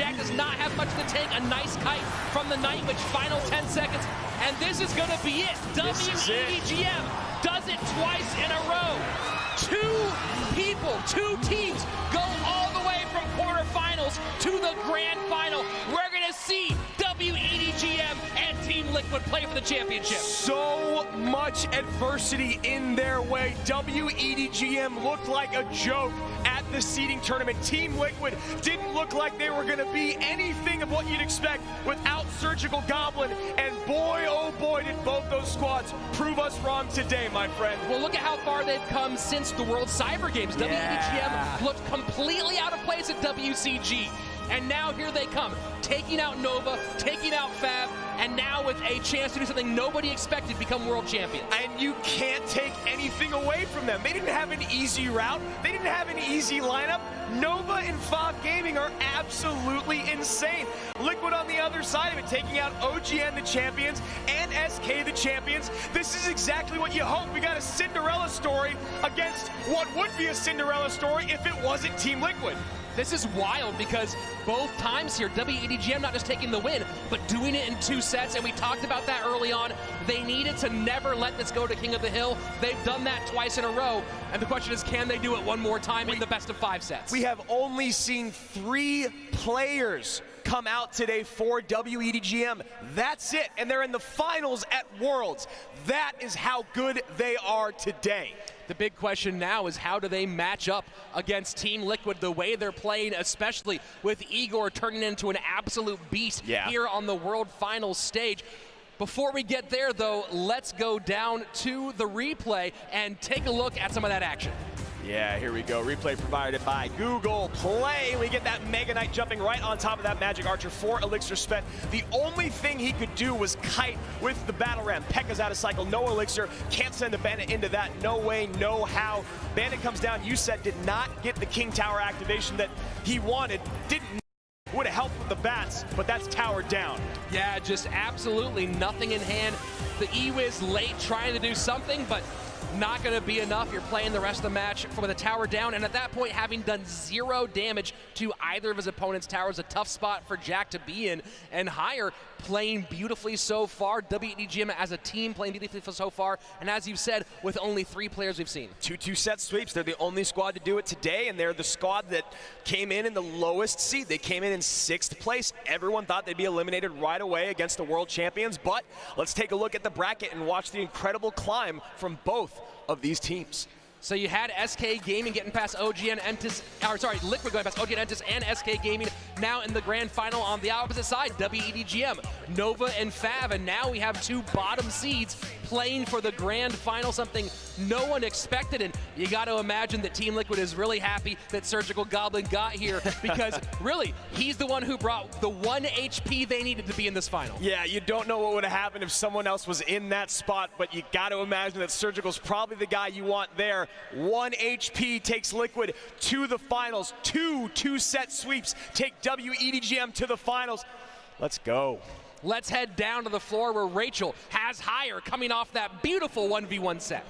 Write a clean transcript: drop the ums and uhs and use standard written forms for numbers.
Jack does not have much in the tank. A nice kite from the Night Witch. Final 10 seconds. And this is going to be it. W.EDGM does it twice in a row. Two teams go all the way from quarterfinals to the grand final. We're going to see W.EDGM and Team Liquid play for the championship. So much adversity in their way. W.EDGM looked like a joke at the seeding tournament. Team Liquid didn't look like they were going to be anything of what you'd expect without Surgical Goblin. And boy, oh boy, did both those squads prove us wrong today, my friend. Well, look at how far they've come since the World Cyber Games. W.EDGM looked completely out of place at WCG. And now here they come, taking out Nova, taking out FAV, and now with a chance to do something nobody expected, become world champions. And you can't take anything away from them. They didn't have an easy route. They didn't have an easy lineup. Nova and FAV Gaming are absolutely insane. Liquid on the other side of it, taking out OGN the champions and SK the champions. This is exactly what you hope. We got a Cinderella story against what would be a Cinderella story if it wasn't Team Liquid. This is wild because both times here, W.EDGM not just taking the win, but doing it in 2 sets, and we talked about that early on. They needed to never let this go to King of the Hill. They've done that twice in a row, and the question is, can they do it one more time in the best of 5 sets? We have only seen 3 players come out today for W.EDGM. That's it, and they're in the finals at Worlds. That is how good they are today. The big question now is, how do they match up against Team Liquid the way they're playing, especially with Igor turning into an absolute beast here on the World Finals stage. Before we get there, though, let's go down to the replay and take a look at some of that action. Yeah, here we go. Replay provided by Google Play. We get that Mega Knight jumping right on top of that Magic Archer. 4 elixir spent. The only thing he could do was kite with the battle ram. Pekka's out of cycle, no elixir. Can't send the Bandit into that. No way, no how. Bandit comes down. You said did not get the King Tower activation that he wanted. Would have helped with the bats, but that's towered down. Yeah, just absolutely nothing in hand. The E-Wiz late trying to do something, but not going to be enough. You're playing the rest of the match with the tower down, and at that point, having done 0 damage to either of his opponent's towers, a tough spot for Jack to be in. And Higher playing beautifully so far. W.EDGM as a team playing beautifully so far, and as you've said, with only 3 players we've seen. 2 set sweeps. They're the only squad to do it today, and they're the squad that came in the lowest seed. They came in 6th place. Everyone thought they'd be eliminated right away against the world champions, but let's take a look at the bracket and watch the incredible climb from both of these teams. So you had SK Gaming getting past OGN ENTUS, or sorry, Liquid going past OGN ENTUS and SK Gaming. Now in the grand final on the opposite side, W.EDGM, Nova and FAV, and now we have 2 bottom seeds playing for the grand final, something no one expected. And you got to imagine that Team Liquid is really happy that Surgical Goblin got here because really, he's the one who brought the 1 HP they needed to be in this final. Yeah, you don't know what would have happened if someone else was in that spot, but you got to imagine that Surgical's probably the guy you want there. 1 HP takes Liquid to the finals. 2 set sweeps take W.EDGM to the finals. Let's go. Let's head down to the floor where Rachel has Higher coming off that beautiful 1v1 set.